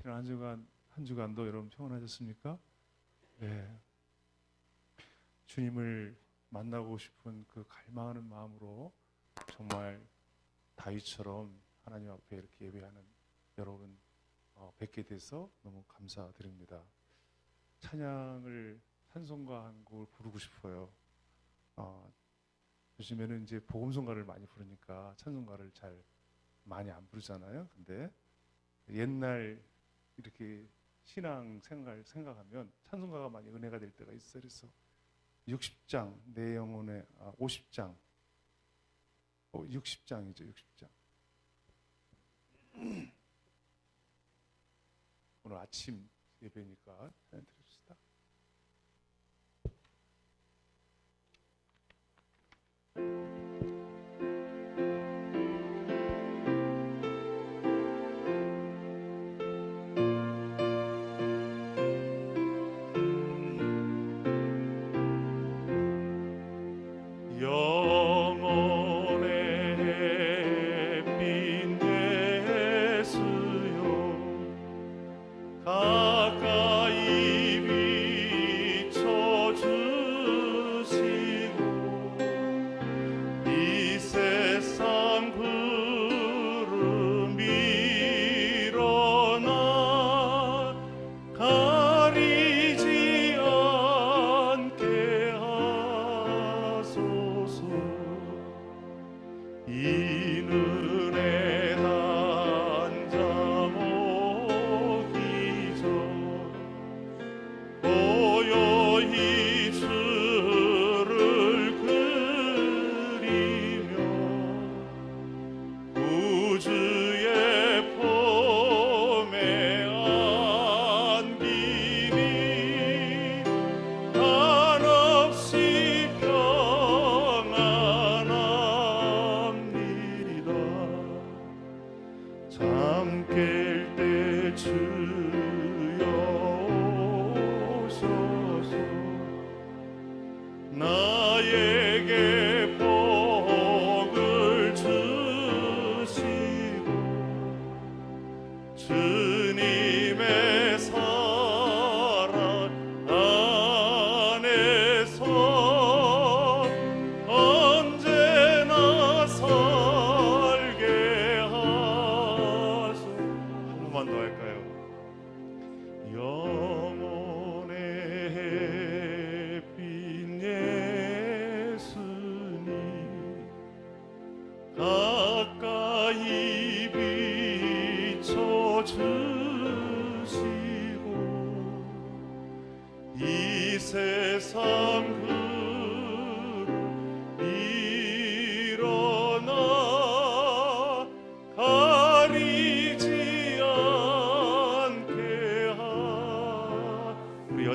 지난 한 주간도 여러분 평안하셨습니까? 네. 주님을 만나고 싶은 그 갈망하는 마음으로 정말 다윗처럼 하나님 앞에 이렇게 예배하는 여러분 뵙게 돼서 너무 감사드립니다. 찬송가 한 곡을 부르고 싶어요. 요즘에는 이제 복음성가를 많이 부르니까 찬송가를 잘 많이 안 부르잖아요. 근데 옛날 이렇게 신앙 생각하면 찬송가가 많이 은혜가 될 때가 있어요. 그래서 60장 내 영혼의 50장 60장이죠. 60장 오늘 아침 예배니까 드립시다.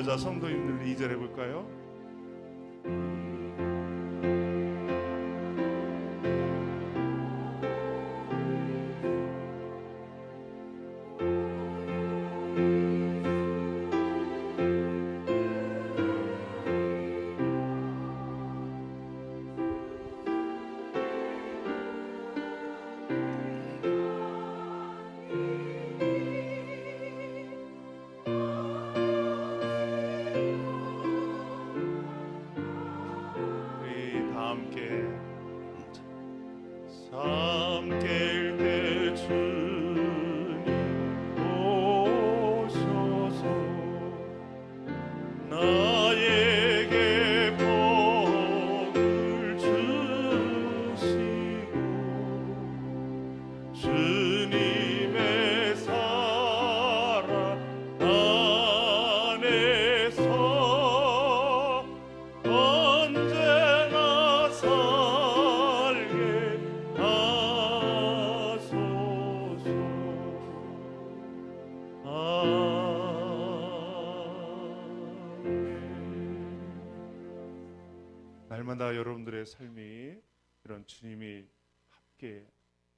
여자 성도님들 2절 해볼까요? 날마다 여러분들의 삶이 이런 주님이 함께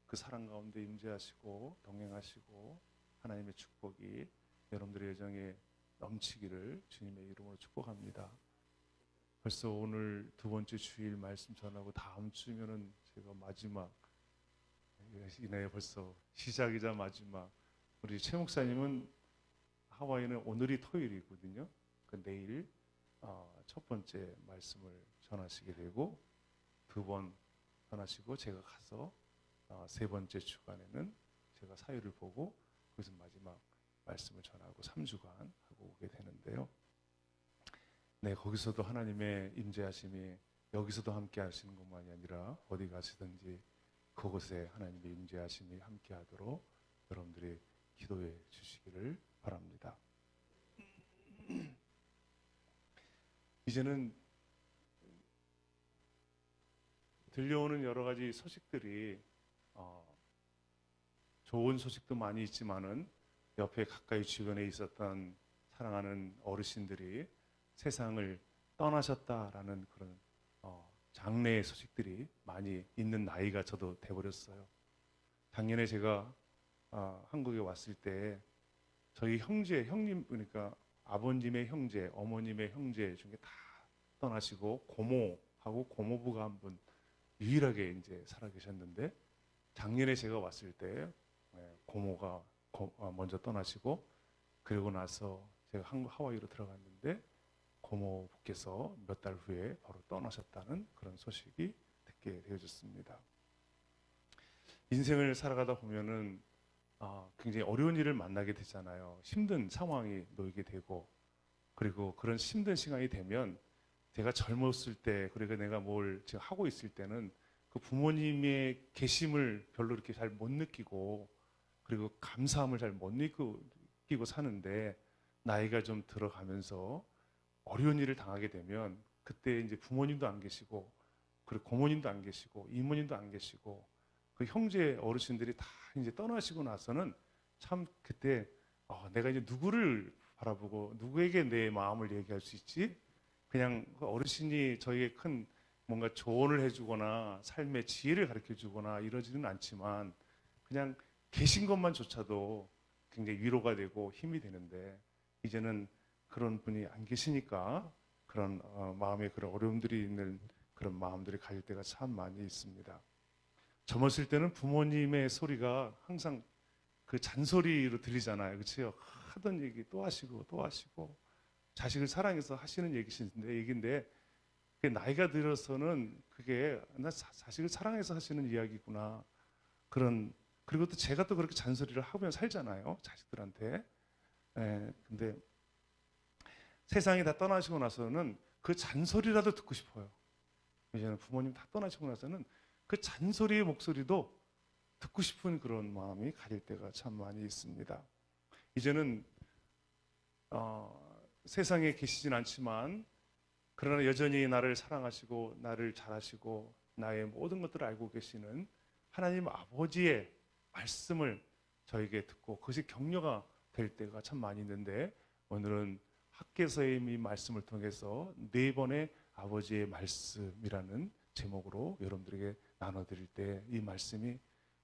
그 사랑 가운데 임재하시고 동행하시고 하나님의 축복이 여러분들의 여정에 넘치기를 주님의 이름으로 축복합니다. 벌써 오늘 두 번째 주일 말씀 전하고 다음 주면은 제가 마지막 이내 벌써 시작이자 마지막. 우리 최 목사님은 하와이는 오늘이 토요일이거든요. 그 내일 첫 번째 말씀을 전하시게 되고 두 번 전하시고 제가 가서 세 번째 주간에는 제가 사유를 보고 거기서 마지막 말씀을 전하고 3주간 하고 오게 되는데요. 네, 거기서도 하나님의 임재하심이 여기서도 함께 하시는 것만이 아니라 어디 가시든지 그곳에 하나님의 임재하심이 함께 하도록 여러분들이 기도해 주시기를 바랍니다. 이제는 들려오는 여러 가지 소식들이 좋은 소식도 많이 있지만은 옆에 가까이 주변에 있었던 사랑하는 어르신들이 세상을 떠나셨다라는 그런 장래의 소식들이 많이 있는 나이가 저도 돼버렸어요. 작년에 제가 한국에 왔을 때 저희 형님, 그러니까 아버님의 형제, 어머님의 형제 중에 다 떠나시고 고모하고 고모부가 한 분 유일하게 이제 살아 계셨는데 작년에 제가 왔을 때 고모가 먼저 떠나시고 그러고 나서 제가 하와이로 들어갔는데 고모부께서 몇 달 후에 바로 떠나셨다는 그런 소식이 듣게 되어졌습니다. 인생을 살아가다 보면은 굉장히 어려운 일을 만나게 되잖아요. 힘든 상황이 놓이게 되고 그리고 그런 힘든 시간이 되면 제가 젊었을 때 그리고 내가 뭘 지금 하고 있을 때는 그 부모님의 계심을 별로 이렇게 잘 못 느끼고 그리고 감사함을 잘 못 느끼고 사는데 나이가 좀 들어가면서 어려운 일을 당하게 되면 그때 이제 부모님도 안 계시고 그리고 고모님도 안 계시고 이모님도 안 계시고 그 형제 어르신들이 다 이제 떠나시고 나서는 참 그때 내가 이제 누구를 바라보고 누구에게 내 마음을 얘기할 수 있지? 그냥 그 어르신이 저에게 큰 뭔가 조언을 해주거나 삶의 지혜를 가르쳐주거나 이러지는 않지만 그냥 계신 것만조차도 굉장히 위로가 되고 힘이 되는데 이제는 그런 분이 안 계시니까 그런 마음에 그런 어려움들이 있는 그런 마음들이 가질 때가 참 많이 있습니다. 젊었을 때는 부모님의 소리가 항상 그 잔소리로 들리잖아요. 그렇죠? 하던 얘기 또 하시고 또 하시고 자식을 사랑해서 하시는 얘기인데 그게 나이가 들어서는 그게 나 자식을 사랑해서 하시는 이야기구나. 그리고 또 제가 또 그렇게 잔소리를 하면 살잖아요. 자식들한테. 근데 세상이 다 떠나시고 나서는 그 잔소리라도 듣고 싶어요. 이제는 부모님 다 떠나시고 나서는 그 잔소리의 목소리도 듣고 싶은 그런 마음이 가질 때가 참 많이 있습니다. 이제는 세상에 계시진 않지만 그러나 여전히 나를 사랑하시고 나를 잘하시고 나의 모든 것들을 알고 계시는 하나님 아버지의 말씀을 저에게 듣고 그것이 격려가 될 때가 참 많이 있는데 오늘은 학개서의 이 말씀을 통해서 4번의 아버지의 말씀이라는 제목으로 여러분들에게 나눠드릴 때 이 말씀이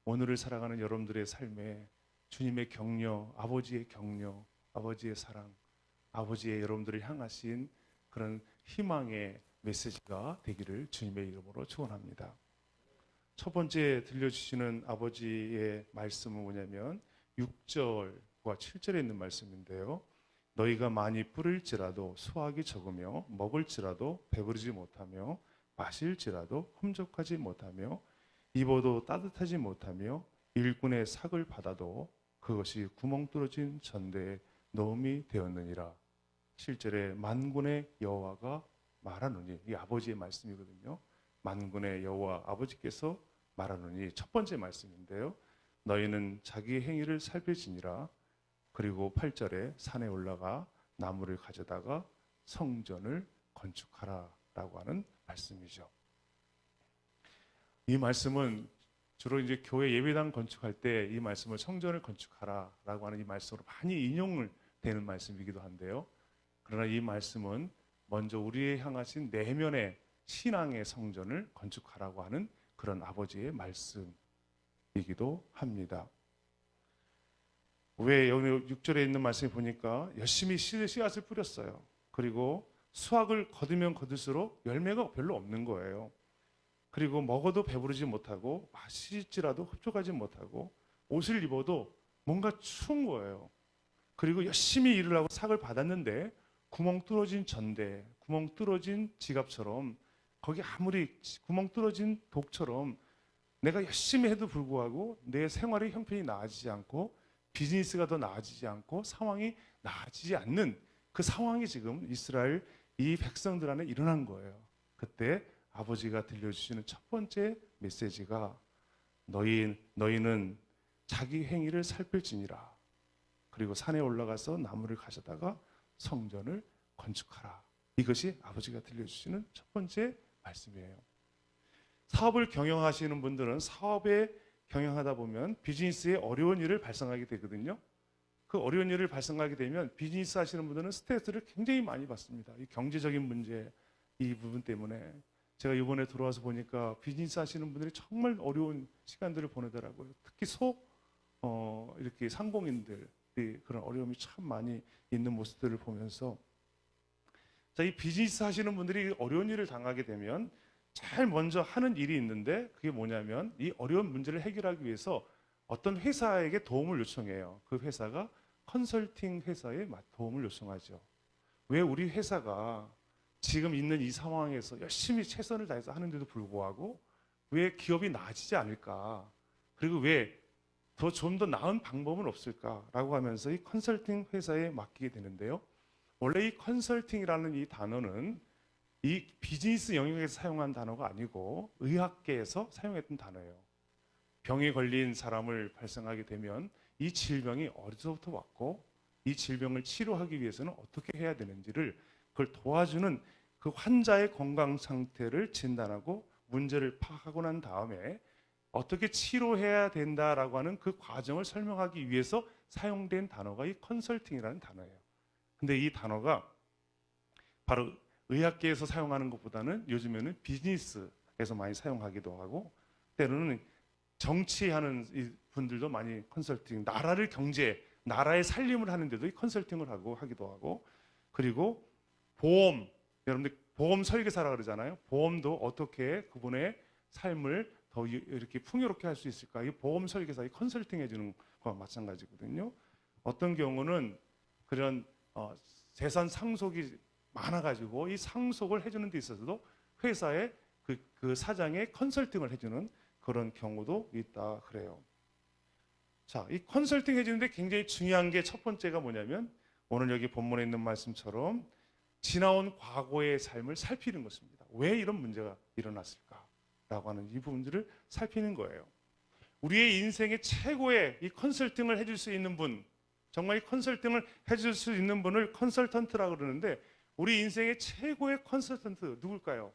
오늘을 살아가는 여러분들의 삶에 주님의 격려, 아버지의 사랑, 아버지의 여러분들을 향하신 그런 희망의 메시지가 되기를 주님의 이름으로 축원합니다. 첫 번째 들려주시는 아버지의 말씀은 뭐냐면 6절과 7절에 있는 말씀인데요. 너희가 많이 뿌릴지라도 수확이 적으며 먹을지라도 배부르지 못하며 마실지라도 흠족하지 못하며 입어도 따뜻하지 못하며 일꾼의 삭을 받아도 그것이 구멍 뚫어진 전대에 넣음이 되었느니라. 7절에 만군의 여호와가 말하노니 이 아버지의 말씀이거든요. 만군의 여호와 아버지께서 말하노니 첫 번째 말씀인데요. 너희는 자기 행위를 살펴지니라. 그리고 8절에 산에 올라가 나무를 가져다가 성전을 건축하라 라고 하는 말씀이죠. 이 말씀은 주로 이제 교회 예배당 건축할 때 이 말씀을 성전을 건축하라 라고 하는 이 말씀으로 많이 인용을 되는 말씀이기도 한데요. 그러나 이 말씀은 먼저 우리의 향하신 내면의 신앙의 성전을 건축하라고 하는 그런 아버지의 말씀이기도 합니다. 왜 여기 6절에 있는 말씀을 보니까 열심히 씨앗을 뿌렸어요. 그리고 수확을 거두면 거둘수록 열매가 별로 없는 거예요. 그리고 먹어도 배부르지 못하고 마실지라도 흡족하지 못하고 옷을 입어도 뭔가 추운 거예요. 그리고 열심히 일을 하고 삭을 받았는데 구멍 뚫어진 전대, 구멍 뚫어진 지갑처럼 거기 아무리 구멍 뚫어진 독처럼 내가 열심히 해도 불구하고 내 생활의 형편이 나아지지 않고 비즈니스가 더 나아지지 않고 상황이 나아지지 않는 그 상황이 지금 이스라엘 이 백성들 안에 일어난 거예요. 그때 아버지가 들려주시는 첫 번째 메시지가 너희는 자기 행위를 살필지니라. 그리고 산에 올라가서 나무를 가져다가 성전을 건축하라. 이것이 아버지가 들려주시는 첫 번째 말씀이에요. 사업을 경영하시는 분들은 사업에 경영하다 보면 비즈니스에 어려운 일을 발생하게 되거든요. 그 어려운 일을 발생하게 되면 비즈니스 하시는 분들은 스트레스를 굉장히 많이 받습니다. 이 경제적인 문제 이 부분 때문에 제가 이번에 들어와서 보니까 비즈니스 하시는 분들이 정말 어려운 시간들을 보내더라고요. 특히 이렇게 상공인들 그런 어려움이 참 많이 있는 모습들을 보면서 이 비즈니스 하시는 분들이 어려운 일을 당하게 되면 제일 먼저 하는 일이 있는데 그게 뭐냐면 이 어려운 문제를 해결하기 위해서 어떤 회사에게 도움을 요청해요. 그 회사가 컨설팅 회사에 도움을 요청하죠. 왜 우리 회사가 지금 있는 이 상황에서 열심히 최선을 다해서 하는데도 불구하고 왜 기업이 나아지지 않을까? 그리고 왜 좀 더 나은 방법은 없을까라고 하면서 이 컨설팅 회사에 맡기게 되는데요. 원래 이 컨설팅이라는 이 단어는 이 비즈니스 영역에서 사용한 단어가 아니고 의학계에서 사용했던 단어예요. 병에 걸린 사람을 발생하게 되면 이 질병이 어디서부터 왔고 이 질병을 치료하기 위해서는 어떻게 해야 되는지를 그걸 도와주는 그 환자의 건강 상태를 진단하고 문제를 파악하고 난 다음에 어떻게 치료해야 된다라고 하는 그 과정을 설명하기 위해서 사용된 단어가 이 컨설팅이라는 단어예요. 근데 이 단어가 바로 의학계에서 사용하는 것보다는 요즘에는 비즈니스에서 많이 사용하기도 하고 때로는 정치하는 분들도 많이 컨설팅, 나라의 살림을 하는데도 이 컨설팅을 하기도 하고 그리고 보험, 여러분들 보험 설계사라 그러잖아요. 보험도 어떻게 그분의 삶을 더 이렇게 풍요롭게 할 수 있을까? 이 보험 설계사, 이 컨설팅 해주는 거와 마찬가지거든요. 어떤 경우는 그런 재산 상속이 많아가지고 이 상속을 해주는 데 있어서도 회사의 그 사장의 컨설팅을 해주는 그런 경우도 있다 그래요. 자, 이 컨설팅 해주는데 굉장히 중요한 게 첫 번째가 뭐냐면 오늘 여기 본문에 있는 말씀처럼 지나온 과거의 삶을 살피는 것입니다. 왜 이런 문제가 일어났을까라고 하는 이 부분들을 살피는 거예요. 우리의 인생의 최고의 이 컨설팅을 해줄 수 있는 분, 정말 이 컨설팅을 해줄 수 있는 분을 컨설턴트라고 그러는데 우리 인생의 최고의 컨설턴트 누굴까요?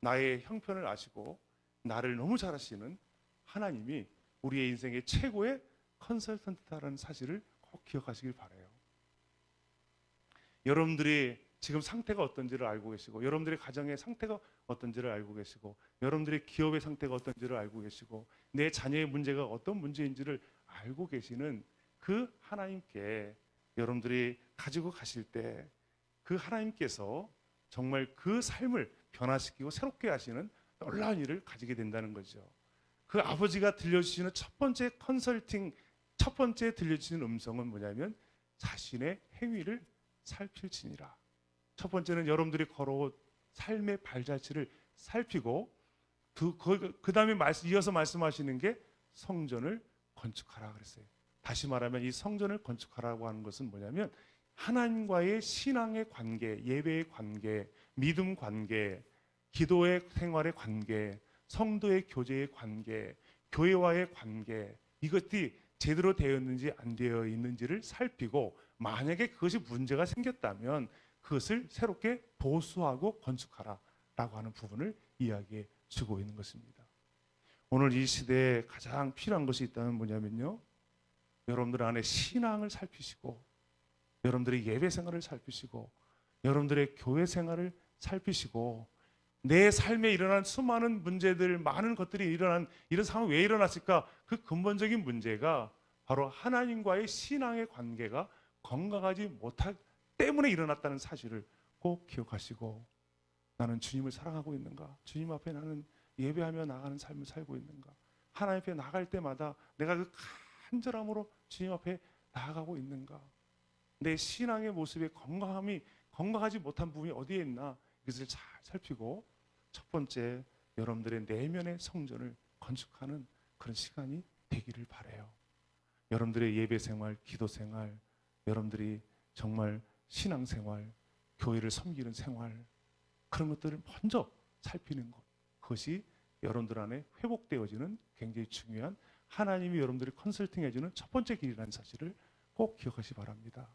나의 형편을 아시고 나를 너무 잘 아시는 하나님이 우리의 인생의 최고의 컨설턴트라는 사실을 꼭 기억하시길 바라요. 여러분들이 지금 상태가 어떤지를 알고 계시고 여러분들의 가정의 상태가 어떤지를 알고 계시고 여러분들의 기업의 상태가 어떤지를 알고 계시고 내 자녀의 문제가 어떤 문제인지를 알고 계시는 그 하나님께 여러분들이 가지고 가실 때 그 하나님께서 정말 그 삶을 변화시키고 새롭게 하시는 놀라운 일을 가지게 된다는 거죠. 그 아버지가 들려주시는 첫 번째 첫 번째 들려주시는 음성은 뭐냐면 자신의 행위를 살필지니라. 첫 번째는 여러분들이 걸어온 삶의 발자취를 살피고 그 다음에 이어서 말씀하시는 게 성전을 건축하라 그랬어요. 다시 말하면 이 성전을 건축하라고 하는 것은 뭐냐면 하나님과의 신앙의 관계, 예배의 관계, 믿음 관계, 기도의 생활의 관계, 성도의 교제의 관계, 교회와의 관계 이것들이 제대로 되어 있는지 안 되어 있는지를 살피고 만약에 그것이 문제가 생겼다면 그것을 새롭게 보수하고 건축하라라고 하는 부분을 이야기해 주고 있는 것입니다. 오늘 이 시대에 가장 필요한 것이 있다면 뭐냐면요. 여러분들 안에 신앙을 살피시고 여러분들의 예배 생활을 살피시고 여러분들의 교회 생활을 살피시고 내 삶에 일어난 수많은 문제들 많은 것들이 일어난 이런 상황이 왜 일어났을까? 그 근본적인 문제가 바로 하나님과의 신앙의 관계가 건강하지 못하기 때문에 일어났다는 사실을 꼭 기억하시고 나는 주님을 사랑하고 있는가? 주님 앞에 나는 예배하며 나가는 삶을 살고 있는가? 하나님 앞에 나갈 때마다 내가 그 간절함으로 주님 앞에 나아가고 있는가? 내 신앙의 모습에 건강하지 못한 부분이 어디에 있나 이것을 잘 살피고 첫 번째 여러분들의 내면의 성전을 건축하는 그런 시간이 되기를 바라요. 여러분들의 예배 생활, 기도 생활, 여러분들이 정말 신앙 생활, 교회를 섬기는 생활, 그런 것들을 먼저 살피는 것, 그것이 여러분들 안에 회복되어지는 굉장히 중요한 하나님이 여러분들을 컨설팅해주는 첫 번째 길이라는 사실을 꼭 기억하시 바랍니다.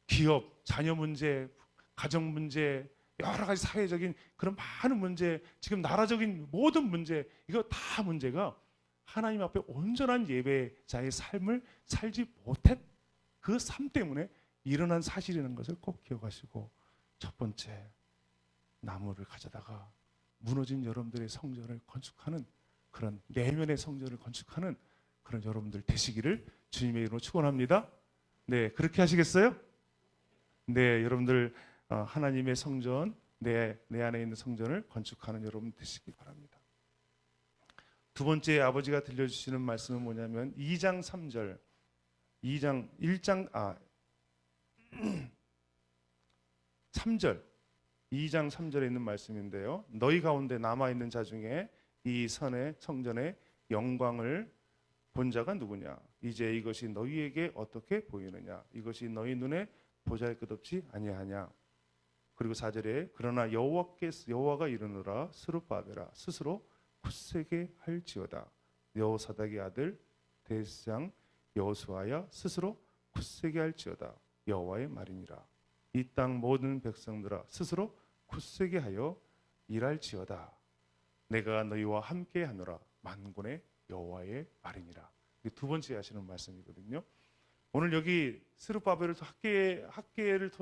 기업, 자녀 문제, 가정 문제, 여러 가지 사회적인 그런 많은 문제, 지금 나라적인 모든 문제, 이거 다 문제가 하나님 앞에 온전한 예배자의 삶을 살지 못한 그 삶 때문에 일어난 사실이라는 것을 꼭 기억하시고, 첫 번째 나무를 가져다가 무너진 여러분들의 성전을 건축하는, 그런 내면의 성전을 건축하는 그런 여러분들 되시기를 주님의 이름으로 축원합니다. 네, 그렇게 하시겠어요? 네, 여러분들 하나님의 성전, 내 안에 있는 성전을 건축하는 여러분 되시기 바랍니다. 두 번째 아버지가 들려주시는 말씀은 뭐냐면 2장 3절, 3절, 2장 3절에 있는 말씀인데요. 너희 가운데 남아있는 자 중에 이 선의 성전의 영광을 본 자가 누구냐? 이제 이것이 너희에게 어떻게 보이느냐? 이것이 너희 눈에 보잘것없지 아니하냐? 그리고 4절에 그러나 여호와가 이르노라 스룹바벨아 스스로 굳세게 할지어다. 여호사닥의 아들 대제사장 여호수아야 스스로 굳세게 할지어다. 여호와의 말이니라. 이 땅 모든 백성들아 스스로 굳세게 하여 일할지어다. 내가 너희와 함께 하노라. 만군의 여호와의 말이니라. 이게 두 번째 하시는 말씀이거든요. 오늘 여기 스룹바벨을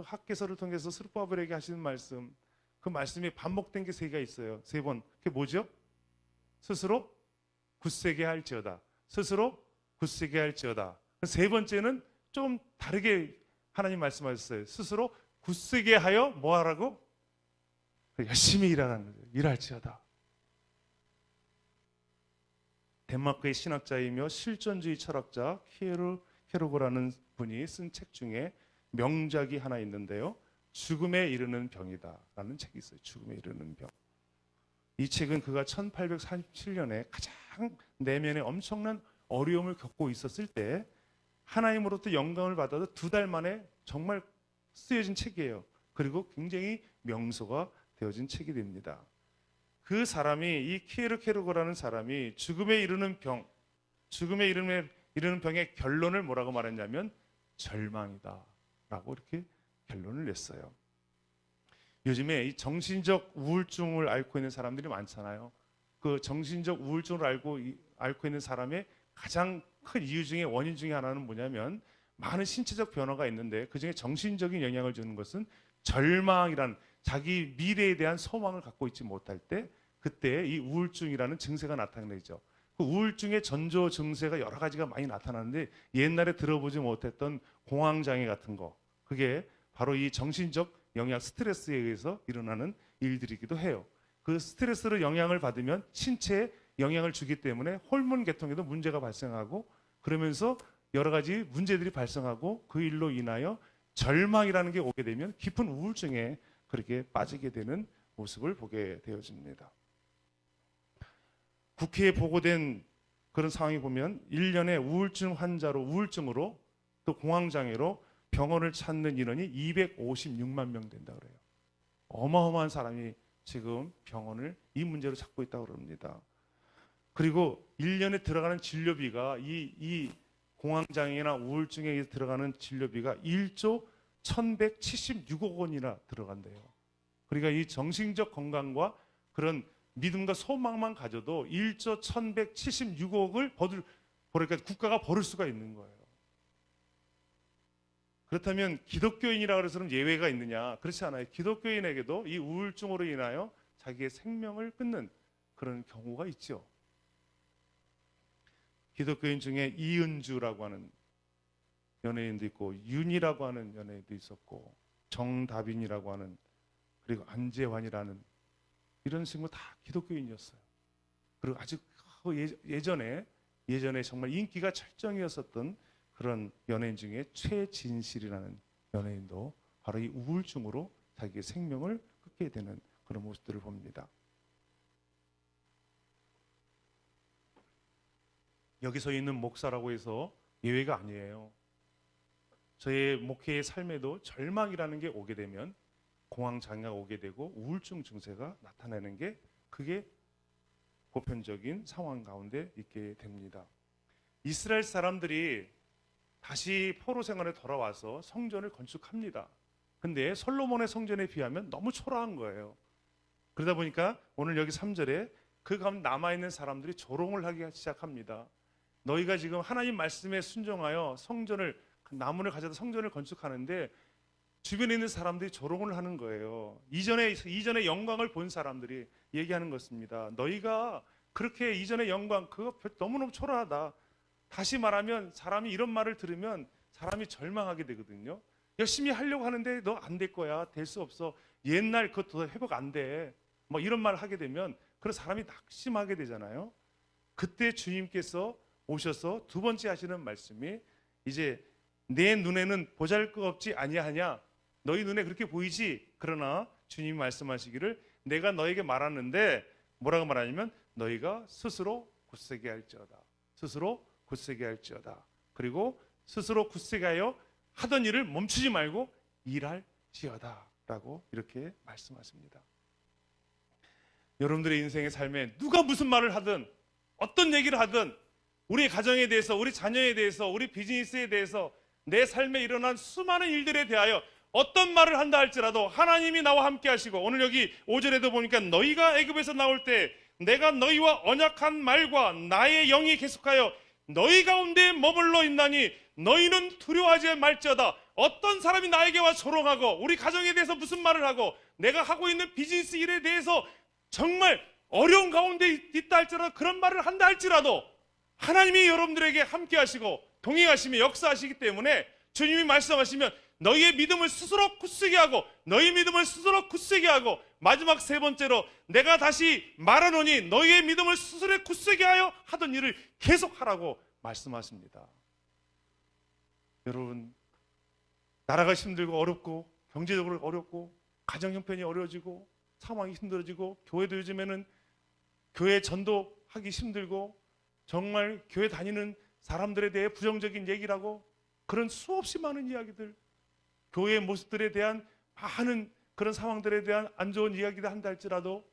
학개서를 통해서 스룹바벨에게 하시는 말씀, 그 말씀이 반복된 게 세 개가 있어요. 세 번. 그게 뭐죠? 스스로 굳세게 할지어다. 스스로 굳세게 할지어다. 세 번째는 좀 다르게 하나님 말씀하셨어요. 스스로 굳세게 하여 뭐 하라고? 열심히 일하라는 거죠. 일할지어다. 덴마크의 신학자이며 실존주의 철학자 케로고라는 분이 쓴 책 중에 명작이 하나 있는데요. 죽음에 이르는 병이다라는 책이 있어요. 죽음에 이르는 병. 이 책은 그가 1847년에 가장 내면에 엄청난 어려움을 겪고 있었을 때 하나님으로부터 영감을 받아서 2달 만에 정말 쓰여진 책이에요. 그리고 굉장히 명소가 되어진 책이 됩니다. 그 사람이, 이 케르케르고라는 사람이 죽음에 이르는 병의 결론을 뭐라고 말했냐면 절망이다 라고 이렇게 결론을 냈어요. 요즘에 이 정신적 우울증을 앓고 있는 사람들이 많잖아요. 그 정신적 우울증을 앓고 있는 사람의 가장 큰 이유 중에, 원인 중에 하나는 뭐냐면 많은 신체적 변화가 있는데 그중에 정신적인 영향을 주는 것은 절망이란, 자기 미래에 대한 소망을 갖고 있지 못할 때 그때 이 우울증이라는 증세가 나타나죠. 그 우울증의 전조 증세가 여러 가지가 많이 나타나는데 옛날에 들어보지 못했던 공황장애 같은 거, 그게 바로 이 정신적 영향, 스트레스에 의해서 일어나는 일들이기도 해요. 그 스트레스를 영향을 받으면 신체에 영향을 주기 때문에 호르몬 계통에도 문제가 발생하고, 그러면서 여러 가지 문제들이 발생하고 그 일로 인하여 절망이라는 게 오게 되면 깊은 우울증에 그렇게 빠지게 되는 모습을 보게 되어집니다. 국회에 보고된 그런 상황이 보면 1년에 우울증으로 또 공황장애로 병원을 찾는 인원이 256만 명 된다 그래요. 어마어마한 사람이 지금 병원을 이 문제로 찾고 있다고 그럽니다. 그리고 1년에 들어가는 진료비가 이 공황장애나 우울증에 의해서 들어가는 진료비가 1조 1176억 원이나 들어간대요. 그러니까 이 정신적 건강과 그런 믿음과 소망만 가져도 1조 1176억을 그러니까 국가가 벌을 수가 있는 거예요. 그렇다면 기독교인이라 그래서 예외가 있느냐? 그렇지 않아요. 기독교인에게도 이 우울증으로 인하여 자기의 생명을 끊는 그런 경우가 있죠. 기독교인 중에 이은주라고 하는 연예인도 있고, 윤이라고 하는 연예인도 있었고, 정다빈이라고 하는, 그리고 안재환이라는 이런 친구 다 기독교인이었어요. 그리고 아주 예전에 정말 인기가 철정이었었던 그런 연예인 중에 최진실이라는 연예인도 바로 이 우울증으로 자기의 생명을 끊게 되는 그런 모습들을 봅니다. 여기서 있는 목사라고 해서 예외가 아니에요. 저의 목회의 삶에도 절망이라는 게 오게 되면 공황장애가 오게 되고 우울증 증세가 나타나는 게 그게 보편적인 상황 가운데 있게 됩니다. 이스라엘 사람들이 다시 포로 생활에 돌아와서 성전을 건축합니다. 근데 솔로몬의 성전에 비하면 너무 초라한 거예요. 그러다 보니까 오늘 여기 3절에 그 가운데 남아있는 사람들이 조롱을 하기 시작합니다. 너희가 지금 하나님 말씀에 순종하여 성전을 나무를 가져다 성전을 건축하는데 주변에 있는 사람들이 조롱을 하는 거예요. 이전에 영광을 본 사람들이 얘기하는 것입니다. 너희가 그렇게 이전의 영광 그거 너무너무 초라하다. 다시 말하면 사람이 이런 말을 들으면 사람이 절망하게 되거든요. 열심히 하려고 하는데 너 안 될 거야. 될 수 없어. 옛날 그것도 회복 안 돼. 뭐 이런 말을 하게 되면 그런 사람이 낙심하게 되잖아요. 그때 주님께서 오셔서 두 번째 하시는 말씀이 이제 내 눈에는 보잘것없지 아니하냐. 너희 눈에 그렇게 보이지. 그러나 주님이 말씀하시기를 내가 너에게 말하는데 뭐라고 말하냐면 너희가 스스로 굳세게 할지어다. 스스로 굳세게 할지어다. 그리고 스스로 굳세게 하여 하던 일을 멈추지 말고 일할지어다 라고 이렇게 말씀하십니다. 여러분들의 인생의 삶에 누가 무슨 말을 하든 어떤 얘기를 하든 우리 가정에 대해서 우리 자녀에 대해서 우리 비즈니스에 대해서 내 삶에 일어난 수많은 일들에 대하여 어떤 말을 한다 할지라도 하나님이 나와 함께 하시고 오늘 여기 5절에도 보니까 너희가 애굽에서 나올 때 내가 너희와 언약한 말과 나의 영이 계속하여 너희 가운데 머물러 있나니 너희는 두려워하지 말지어다. 어떤 사람이 나에게 와 조롱하고 우리 가정에 대해서 무슨 말을 하고 내가 하고 있는 비즈니스 일에 대해서 정말 어려운 가운데 있다 할지라도 그런 말을 한다 할지라도 하나님이 여러분들에게 함께 하시고 동행하시며 역사하시기 때문에 주님이 말씀하시면 너희의 믿음을 스스로 굳세게 하고 너희 믿음을 스스로 굳세게 하고 마지막 세 번째로 내가 다시 말하노니 너희의 믿음을 스스로 굳세게 하여 하던 일을 계속하라고 말씀하십니다. 여러분 나라가 힘들고 어렵고 경제적으로 어렵고 가정 형편이 어려워지고 상황이 힘들어지고 교회도 요즘에는 교회 전도하기 힘들고 정말 교회 다니는 사람들에 대해 부정적인 얘기를 하고 그런 수없이 많은 이야기들 교회의 모습들에 대한 많은 그런 상황들에 대한 안 좋은 이야기를 한다 할지라도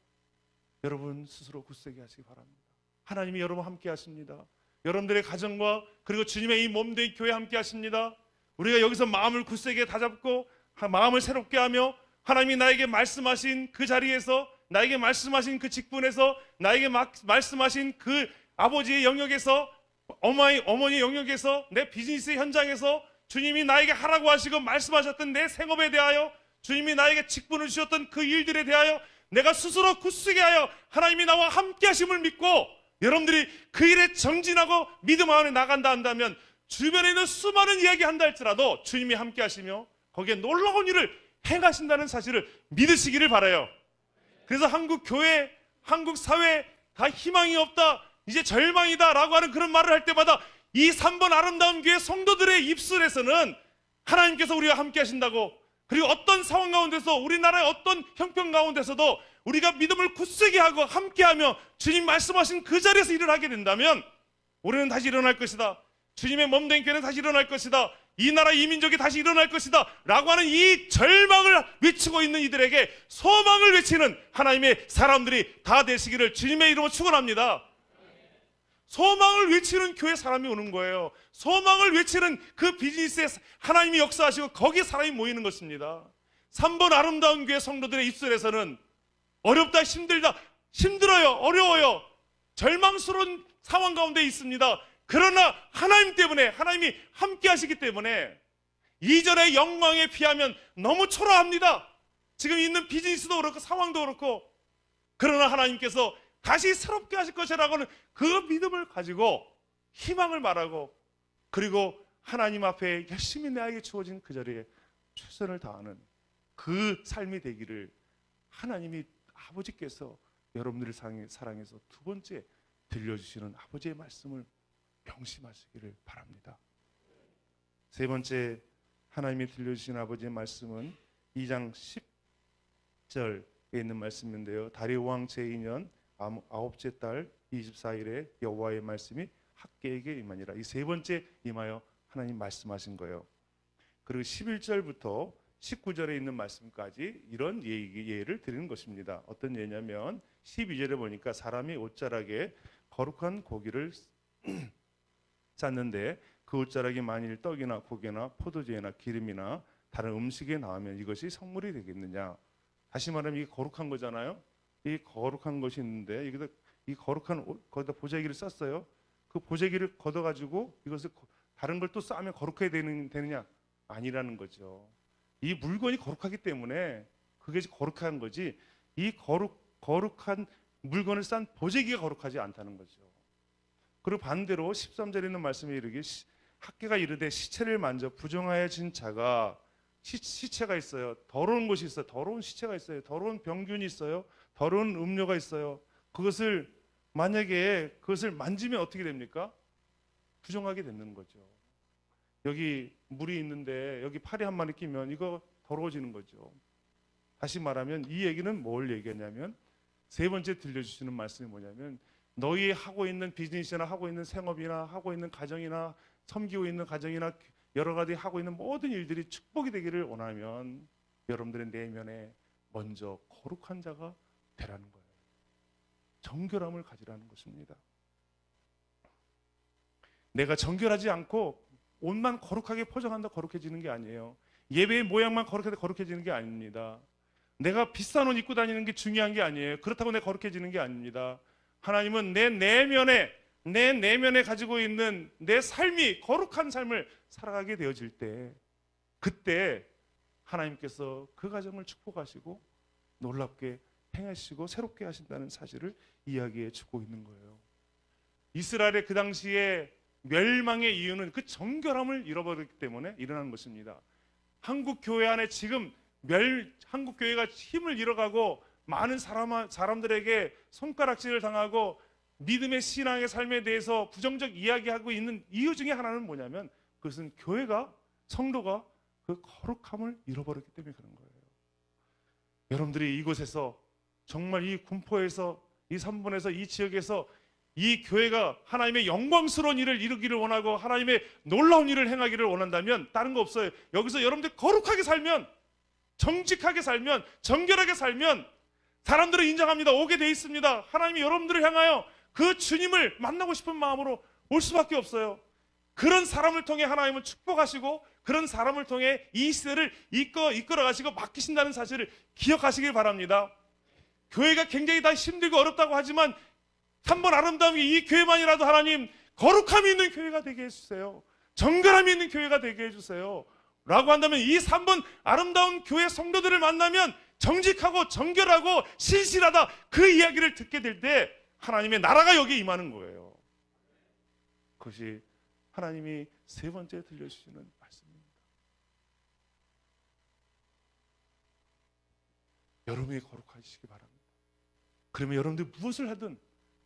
여러분 스스로 굳세게 하시기 바랍니다. 하나님이 여러분 함께 하십니다. 여러분들의 가정과 그리고 주님의 이 몸된 교회 함께 하십니다. 우리가 여기서 마음을 굳세게 다잡고 마음을 새롭게 하며 하나님이 나에게 말씀하신 그 자리에서 나에게 말씀하신 그 직분에서 나에게 말씀하신 그 아버지의 영역에서 어머니 영역에서 내 비즈니스 현장에서 주님이 나에게 하라고 하시고 말씀하셨던 내 생업에 대하여 주님이 나에게 직분을 주셨던 그 일들에 대하여 내가 스스로 굳세게 하여 하나님이 나와 함께 하심을 믿고 여러분들이 그 일에 정진하고 믿음 안에 나간다 한다면 주변에 있는 수많은 이야기 한다 할지라도 주님이 함께 하시며 거기에 놀라운 일을 행하신다는 사실을 믿으시기를 바라요. 그래서 한국 교회, 한국 사회 다 희망이 없다 이제 절망이다 라고 하는 그런 말을 할 때마다 이 3번 아름다운 교회 성도들의 입술에서는 하나님께서 우리와 함께 하신다고 그리고 어떤 상황 가운데서 우리나라의 어떤 형편 가운데서도 우리가 믿음을 굳세게 하고 함께하며 주님 말씀하신 그 자리에서 일을 하게 된다면 우리는 다시 일어날 것이다. 주님의 몸된 교회는 다시 일어날 것이다. 이 나라 이 민족이 다시 일어날 것이다 라고 하는 이 절망을 외치고 있는 이들에게 소망을 외치는 하나님의 사람들이 다 되시기를 주님의 이름으로 축원합니다. 소망을 외치는 교회 사람이 오는 거예요. 소망을 외치는 그 비즈니스에 하나님이 역사하시고 거기에 사람이 모이는 것입니다. 3번 아름다운 교회 성도들의 입술에서는 어렵다 힘들다 힘들어요 어려워요 절망스러운 상황 가운데 있습니다. 그러나 하나님 때문에 하나님이 함께 하시기 때문에 이전의 영광에 비하면 너무 초라합니다. 지금 있는 비즈니스도 그렇고 상황도 그렇고 그러나 하나님께서 다시 새롭게 하실 것이라고 하는 그 믿음을 가지고 희망을 말하고 그리고 하나님 앞에 열심히 나에게 주어진 그 자리에 최선을 다하는 그 삶이 되기를 하나님이 아버지께서 여러분들을 사랑해서 두 번째 들려주시는 아버지의 말씀을 명심하시기를 바랍니다. 세 번째 하나님이 들려주신 아버지의 말씀은 2장 10절에 있는 말씀인데요. 다리오 왕 제2년 아홉째 달 24일에 여호와의 말씀이 학개에게 임하니라. 이 세 번째 임하여 하나님 말씀하신 거예요. 그리고 11절부터 19절에 있는 말씀까지 이런 예를 드리는 것입니다. 어떤 예냐면 12절에 보니까 사람이 옷자락에 거룩한 고기를 쌌는데 그 옷자락이 만일 떡이나 고기나 포도주나 기름이나 다른 음식에 나오면 이것이 성물이 되겠느냐. 다시 말하면 이게 거룩한 거잖아요. 이 거룩한 것이 있는데 이 거룩한 옷, 거기다 보재기를 쌌어요. 그 보재기를 걷어가지고 이것을 다른 걸 또 싸면 거룩해야 되느냐? 아니라는 거죠. 이 물건이 거룩하기 때문에 그게 거룩한 거지, 이 거룩한 물건을 싼 보재기가 거룩하지 않다는 거죠. 그리고 반대로 13절에 있는 말씀에 이르기 학개가 이르되 시체를 만져 부정하여진 자가 시체가 있어요. 더러운 것이 있어요. 더러운 시체가 있어요. 더러운 병균이 있어요. 더러운 음료가 있어요. 그것을 만약에 그것을 만지면 어떻게 됩니까? 부정하게 되는 거죠. 여기 물이 있는데 여기 파리 한 마리 끼면 이거 더러워지는 거죠. 다시 말하면 이 얘기는 뭘 얘기하냐면 세 번째 들려주시는 말씀이 뭐냐면 너희 하고 있는 비즈니스나 하고 있는 생업이나 하고 있는 가정이나 섬기고 있는 가정이나 여러 가지 하고 있는 모든 일들이 축복이 되기를 원하면 여러분들의 내면에 먼저 거룩한 자가 되라는 거예요. 정결함을 가지라는 것입니다. 내가 정결하지 않고 옷만 거룩하게 포장한다 거룩해지는 게 아니에요. 예배의 모양만 거룩해서 거룩해지는 게 아닙니다. 내가 비싼 옷 입고 다니는 게 중요한 게 아니에요. 그렇다고 내가 거룩해지는 게 아닙니다. 하나님은 내 내면에 가지고 있는 내 삶이 거룩한 삶을 살아가게 되어질 때, 그때 하나님께서 그 가정을 축복하시고 놀랍게 행하시고 새롭게 하신다는 사실을 이야기해 주고 있는 거예요. 이스라엘의 그 당시에 멸망의 이유는 그 정결함을 잃어버렸기 때문에 일어난 것입니다. 한국 교회 안에 지금 한국 교회가 힘을 잃어가고 많은 사람들에게 손가락질을 당하고 믿음의 신앙의 삶에 대해서 부정적 이야기하고 있는 이유 중에 하나는 뭐냐면 그것은 교회가, 성도가 그 거룩함을 잃어버렸기 때문에 그런 거예요. 여러분들이 이곳에서 정말 이 군포에서, 이 3분에서, 이 지역에서 이 교회가 하나님의 영광스러운 일을 이루기를 원하고 하나님의 놀라운 일을 행하기를 원한다면 다른 거 없어요. 여기서 여러분들 거룩하게 살면, 정직하게 살면, 정결하게 살면 사람들은 인정합니다. 오게 돼 있습니다. 하나님이 여러분들을 향하여 그 주님을 만나고 싶은 마음으로 올 수밖에 없어요. 그런 사람을 통해 하나님은 축복하시고 그런 사람을 통해 이 시대를 이끌어 가시고 맡기신다는 사실을 기억하시길 바랍니다. 교회가 굉장히 다 힘들고 어렵다고 하지만 3번 아름다운 게 이 교회만이라도 하나님 거룩함이 있는 교회가 되게 해주세요. 정결함이 있는 교회가 되게 해주세요 라고 한다면 이 3번 아름다운 교회 성도들을 만나면 정직하고 정결하고 신실하다, 그 이야기를 듣게 될 때 하나님의 나라가 여기에 임하는 거예요. 그것이 하나님이 세 번째 들려주시는 말씀입니다. 여러분이 거룩하시기 바랍니다. 그러면 여러분들이 무엇을 하든,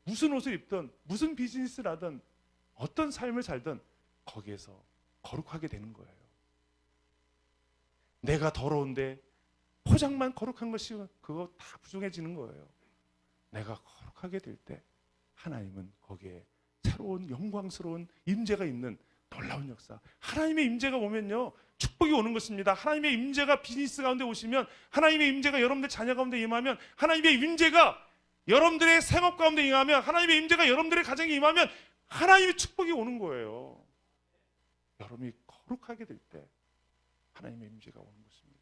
무슨 옷을 입든, 무슨 비즈니스를 하든, 어떤 삶을 살든 거기에서 거룩하게 되는 거예요. 내가 더러운데 포장만 거룩한 것이 그거 다 부정해지는 거예요. 내가 거룩하게 될 때 하나님은 거기에 새로운 영광스러운 임재가 있는 놀라운 역사, 하나님의 임재가 오면요 축복이 오는 것입니다. 하나님의 임재가 비즈니스 가운데 오시면, 하나님의 임재가 여러분들 자녀 가운데 임하면, 하나님의 임재가 여러분들의 생업 가운데 임하면, 하나님의 임재가 여러분들의 가정에 임하면 하나님의 축복이 오는 거예요. 여러분이 거룩하게 될 때 하나님의 임재가 오는 것입니다.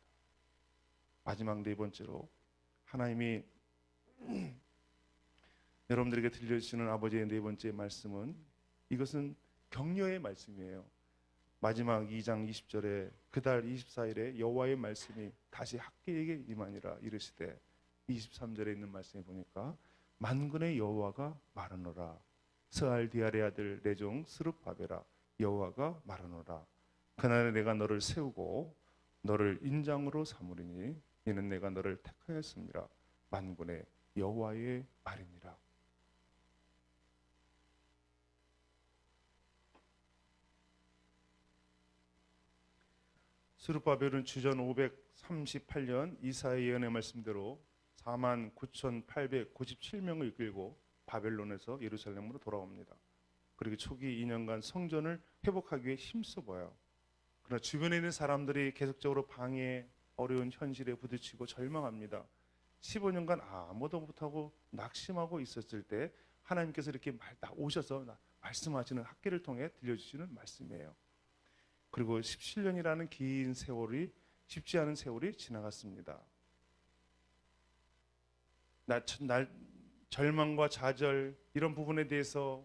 마지막 네 번째로 하나님이 여러분들에게 들려주시는 아버지의 네 번째 말씀은, 이것은 격려의 말씀이에요. 마지막 2장 20절에 그달 24일에 여호와의 말씀이 다시 학개에게 임하니라 이르시되, 23절에 있는 말씀에 보니까 만군의 여호와가 말하노라, 스알디알의 아들 내 종 스룹바벨아 여호와가 말하노라, 그날에 내가 너를 세우고 너를 인장으로 삼으리니 이는 내가 너를 택하였습니다. 만군의 여호와의 말이니라. 스룹바벨은 주전 538년 이사야 예언의 말씀대로 49,897명을 이끌고 바벨론에서 예루살렘으로 돌아옵니다. 그리고 초기 2년간 성전을 회복하기 위해 힘써봐요. 그러나 주변에 있는 사람들이 계속적으로 방해, 어려운 현실에 부딪히고 절망합니다. 15년간 아무도 못하고 낙심하고 있었을 때 하나님께서 이렇게 오셔서 말씀하시는 학계를 통해 들려주시는 말씀이에요. 그리고 17년이라는 긴 세월이, 쉽지 않은 세월이 지나갔습니다. 절망과 좌절 이런 부분에 대해서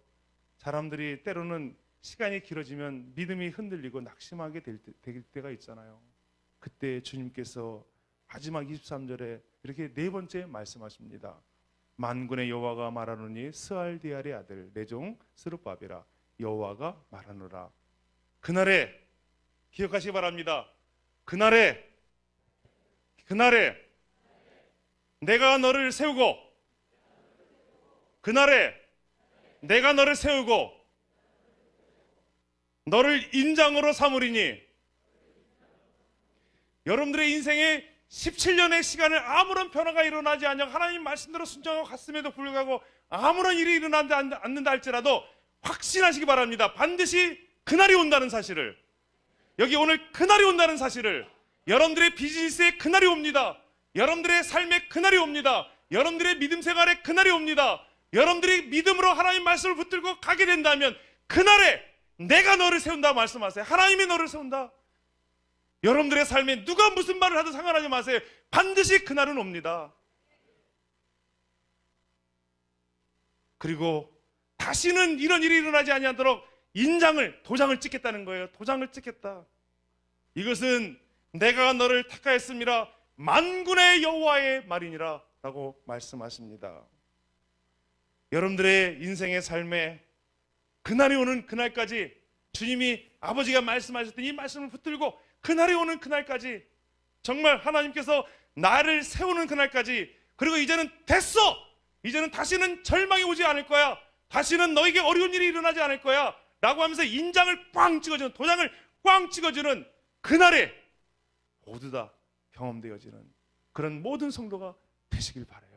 사람들이 때로는 시간이 길어지면 믿음이 흔들리고 낙심하게 될 때가 있잖아요. 그때 주님께서 마지막 23절에 이렇게 네 번째 말씀하십니다. 만군의 여호와가 말하노니 스알디알의 아들 내 종 스룹바벨아, 여호와가 말하노라. 그날에 기억하시기 바랍니다. 그날에 내가 너를 세우고, 그날에 내가 너를 세우고 너를 인장으로 삼으리니. 여러분들의 인생에 17년의 시간을 아무런 변화가 일어나지 않냐, 하나님 말씀대로 순종하고 갔음에도 불구하고 아무런 일이 일어나지 않는다 할지라도 확신하시기 바랍니다. 반드시 그날이 온다는 사실을, 여기 오늘 그날이 온다는 사실을, 여러분들의 비즈니스에 그날이 옵니다. 여러분들의 삶에 그날이 옵니다. 여러분들의 믿음 생활에 그날이 옵니다. 여러분들이 믿음으로 하나님 말씀을 붙들고 가게 된다면 그날에 내가 너를 세운다 말씀하세요. 하나님이 너를 세운다. 여러분들의 삶에 누가 무슨 말을 하든 상관하지 마세요. 반드시 그날은 옵니다. 그리고 다시는 이런 일이 일어나지 아니하도록 도장을 찍겠다는 거예요. 도장을 찍겠다. 이것은 내가 너를 택하였음이라 만군의 여호와의 말이니라 라고 말씀하십니다. 여러분들의 인생의 삶에 그날이 오는 그날까지 주님이, 아버지가 말씀하셨던 이 말씀을 붙들고 그날이 오는 그날까지, 정말 하나님께서 나를 세우는 그날까지, 그리고 이제는 됐어, 이제는 다시는 절망이 오지 않을 거야, 다시는 너에게 어려운 일이 일어나지 않을 거야 라고 하면서 인장을 꽝 찍어주는, 도장을 꽝 찍어주는 그날에 모두 다 경험되어지는 그런 모든 성도가 되시길 바라요.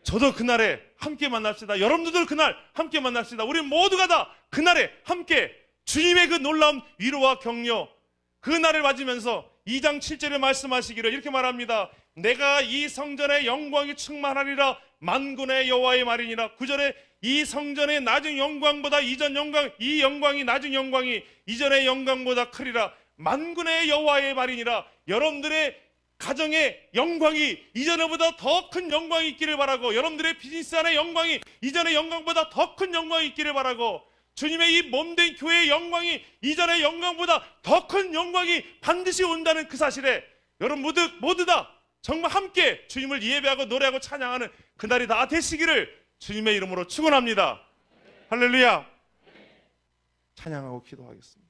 저도 그날에 함께 만납시다. 여러분들도 그날 함께 만납시다. 우리 모두가 다 그날에 함께 주님의 그 놀라운 위로와 격려, 그 날을 맞으면서 2장 7절에 말씀하시기를 이렇게 말합니다. 내가 이 성전의 영광이 충만하리라 만군의 여호와의 말이니라. 9절에 이 성전의 나중 영광보다 이전 영광, 이 영광이 나중 영광이 이전의 영광보다 크리라 만군의 여호와의 말이니라. 여러분들의 가정의 영광이 이전보다 더 큰 영광이 있기를 바라고, 여러분들의 비즈니스 안의 영광이 이전의 영광보다 더 큰 영광이 있기를 바라고, 주님의 이 몸된 교회의 영광이 이전의 영광보다 더 큰 영광이 반드시 온다는 그 사실에 여러분 모두 다 정말 함께 주님을 예배하고 노래하고 찬양하는 그날이 다 되시기를 주님의 이름으로 축원합니다. 할렐루야. 찬양하고 기도하겠습니다.